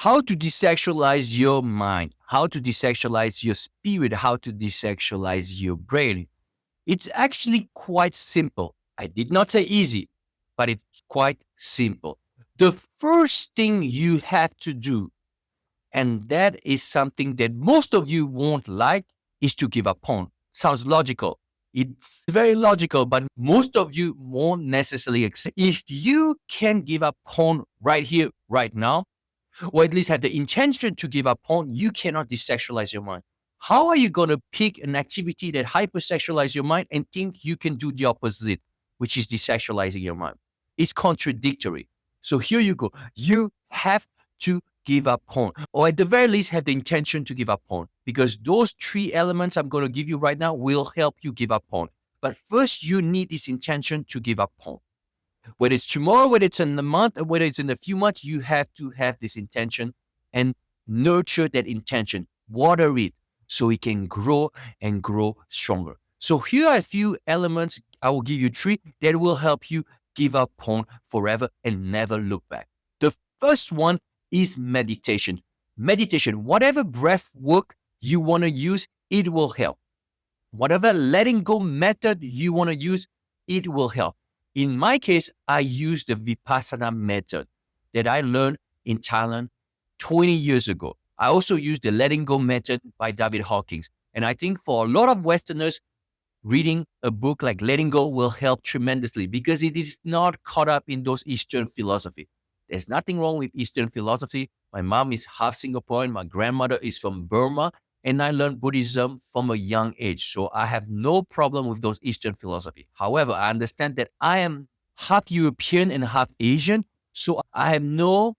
How to desexualize your mind, how to desexualize your spirit, how to desexualize your brain. It's actually quite simple. I did not say easy, but it's quite simple. The first thing you have to do, and that is something that most of you won't like, is to give up porn. Sounds logical. It's very logical, but most of you won't necessarily accept. If you can give up porn right here, right now, or at least have the intention to give up porn, you cannot desexualize your mind. How are you going to pick an activity that hypersexualizes your mind and think you can do the opposite, which is desexualizing your mind? It's contradictory. So here you go. You have to give up porn, or at the very least have the intention to give up porn, because those three elements I'm going to give you right now will help you give up porn. But first, you need this intention to give up porn. Whether it's tomorrow, whether it's in a month, or whether it's in a few months, you have to have this intention and nurture that intention, water it so it can grow and grow stronger. So here are a few elements. I will give you three that will help you give up porn forever and never look back. The first one is meditation. Meditation, whatever breath work you want to use, it will help. Whatever letting go method you want to use, it will help. In my case, I use the Vipassana method that I learned in Thailand 20 years ago. I also use the letting go method by David Hawkins. And I think for a lot of Westerners, reading a book like Letting Go will help tremendously because it is not caught up in those Eastern philosophy. There's nothing wrong with Eastern philosophy. My mom is half Singaporean. My grandmother is from Burma. And I learned Buddhism from a young age. So I have no problem with those Eastern philosophy. However, I understand that I am half European and half Asian. So I have no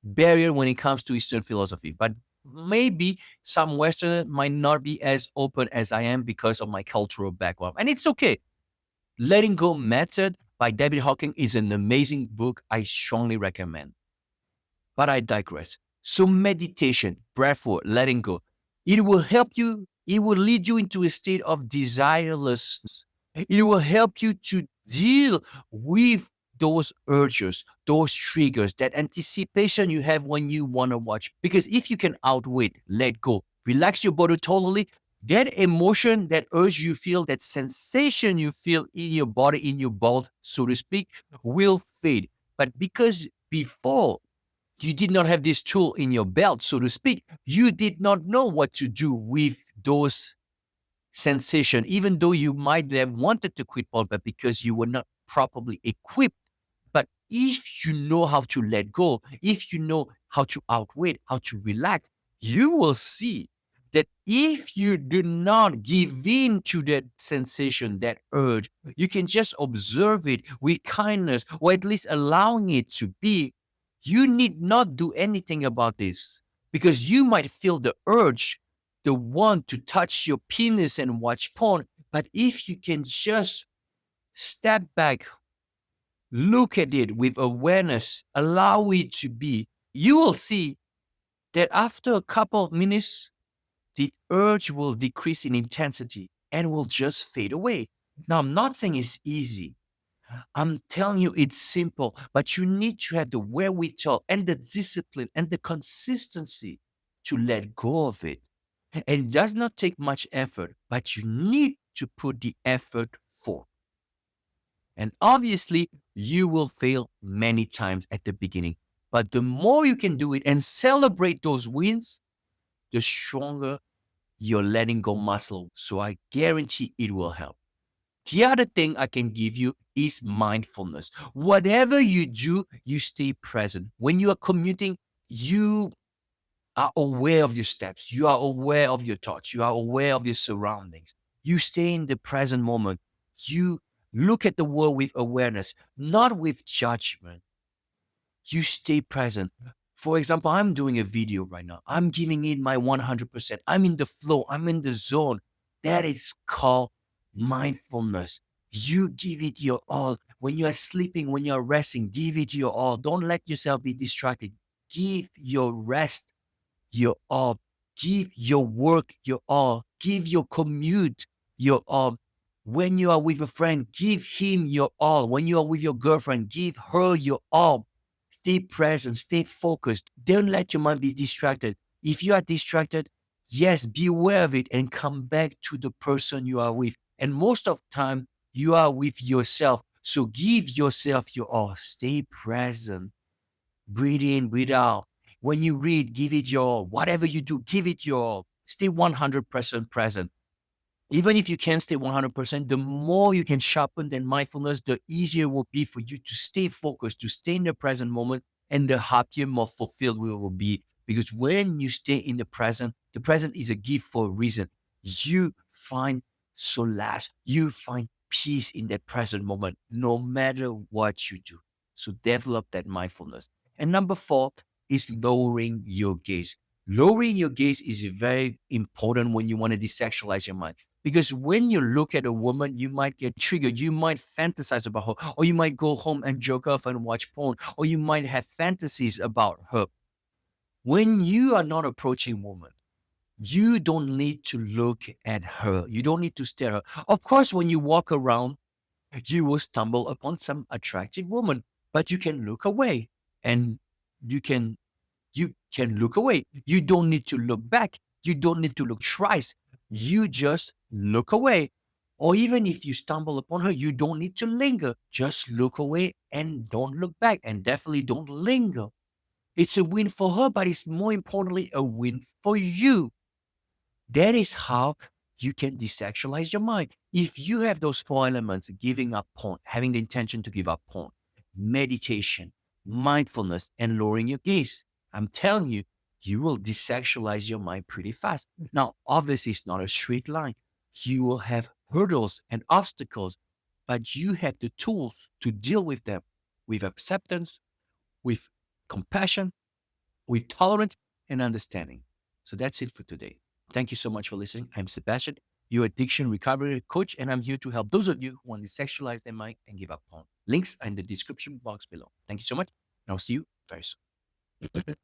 barrier when it comes to Eastern philosophy. But maybe some Westerners might not be as open as I am because of my cultural background. And it's okay. Letting Go Method by David Hawkins is an amazing book. I strongly recommend. But I digress. So meditation, breathwork, letting go, it will help you. It will lead you into a state of desirelessness. It will help you to deal with those urges, those triggers, that anticipation you have when you want to watch. Because if you can outwit, let go, relax your body totally, that emotion, that urge you feel, that sensation you feel in your body, in your balls, so to speak, will fade. But because before you did not have this tool in your belt, so to speak, you did not know what to do with those sensations, even though you might have wanted to quit porn, but because you were not properly equipped. But if you know how to let go, if you know how to outwit, how to relax, you will see that if you do not give in to that sensation, that urge, you can just observe it with kindness, or at least allowing it to be. You need not do anything about this because you might feel the urge, the want to touch your penis and watch porn. But if you can just step back, look at it with awareness, allow it to be, you will see that after a couple of minutes, the urge will decrease in intensity and will just fade away. Now, I'm not saying it's easy. I'm telling you, it's simple, but you need to have the wherewithal and the discipline and the consistency to let go of it. And it does not take much effort, but you need to put the effort forth. And obviously, you will fail many times at the beginning. But the more you can do it and celebrate those wins, the stronger your letting go muscle. So I guarantee it will help. The other thing I can give you is mindfulness. Whatever you do, you stay present. When you are commuting, you are aware of your steps. You are aware of your thoughts. You are aware of your surroundings. You stay in the present moment. You look at the world with awareness, not with judgment. You stay present. For example, I'm doing a video right now. I'm giving it my 100%. I'm in the flow. I'm in the zone. That is called mindfulness. You give it your all. When you are sleeping, when you are resting, give it your all. Don't let yourself be distracted. Give your rest your all. Give your work your all. Give your commute your all. When you are with a friend, give him your all. When you are with your girlfriend, give her your all. Stay present, stay focused. Don't let your mind be distracted. If you are distracted, yes, be aware of it and come back to the person you are with. And most of the time, you are with yourself. So give yourself your all. Stay present. Breathe in, breathe out. When you read, give it your all. Whatever you do, give it your all. Stay 100% present. Even if you can't stay 100%, the more you can sharpen that mindfulness, the easier it will be for you to stay focused, to stay in the present moment, and the happier, more fulfilled we will be. Because when you stay in the present is a gift for a reason. You find solace, you find peace in that present moment, no matter what you do. So develop that mindfulness. And number four is lowering your gaze. Lowering your gaze is very important when you want to desexualize your mind. Because when you look at a woman, you might get triggered. You might fantasize about her, or you might go home and jerk off and watch porn, or you might have fantasies about her. When you are not approaching woman, you don't need to look at her. You don't need to stare at her. Of course, when you walk around, you will stumble upon some attractive woman, but you can look away and you can you can look away. You don't need to look back. You don't need to look twice. You just look away. Or even if you stumble upon her, you don't need to linger. Just look away and don't look back. And definitely don't linger. It's a win for her, but it's more importantly a win for you. That is how you can desexualize your mind. If you have those four elements, giving up porn, having the intention to give up porn, meditation, mindfulness, and lowering your gaze, I'm telling you, you will desexualize your mind pretty fast. Now, obviously, it's not a straight line. You will have hurdles and obstacles, but you have the tools to deal with them with acceptance, with compassion, with tolerance and understanding. So that's it for today. Thank you so much for listening. I'm Sebastian, your addiction recovery coach, and I'm here to help those of you who want to sexualize their mind and give up porn. Links are in the description box below. Thank you so much, and I'll see you very soon.